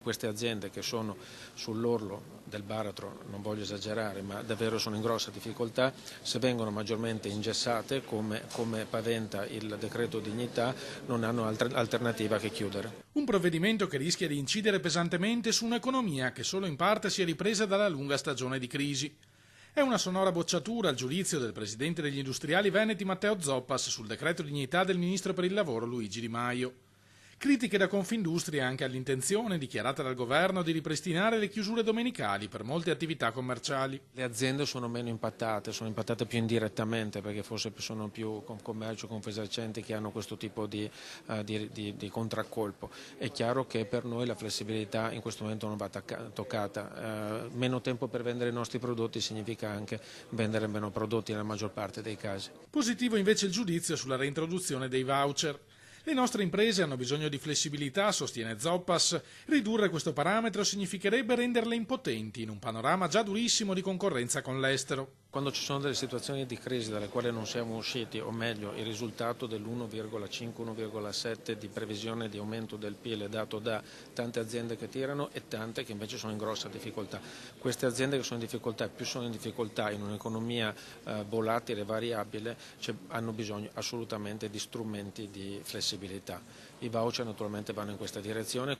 Queste aziende che sono sull'orlo del baratro, non voglio esagerare, ma davvero sono in grossa difficoltà, se vengono maggiormente ingessate, come paventa il decreto dignità, non hanno altra alternativa che chiudere. Un provvedimento che rischia di incidere pesantemente su un'economia che solo in parte si è ripresa dalla lunga stagione di crisi. È una sonora bocciatura al giudizio del presidente degli industriali veneti Matteo Zoppas sul decreto dignità del ministro per il lavoro Luigi Di Maio. Critiche da Confindustria anche all'intenzione dichiarata dal governo di ripristinare le chiusure domenicali per molte attività commerciali. Le aziende sono meno impattate, sono impattate più indirettamente perché forse sono più commercio, confesercenti che hanno questo tipo di contraccolpo. È chiaro che per noi la flessibilità in questo momento non va toccata. Meno tempo per vendere i nostri prodotti significa anche vendere meno prodotti nella maggior parte dei casi. Positivo invece il giudizio sulla reintroduzione dei voucher. Le nostre imprese hanno bisogno di flessibilità, sostiene Zoppas. Ridurre questo parametro significherebbe renderle impotenti in un panorama già durissimo di concorrenza con l'estero. Quando ci sono delle situazioni di crisi dalle quali non siamo usciti, o meglio il risultato dell'1,5-1,7 di previsione di aumento del PIL è dato da tante aziende che tirano e tante che invece sono in grossa difficoltà. Queste aziende che sono in difficoltà, più sono in difficoltà in un'economia volatile e variabile, hanno bisogno assolutamente di strumenti di flessibilità. I voucher naturalmente vanno in questa direzione.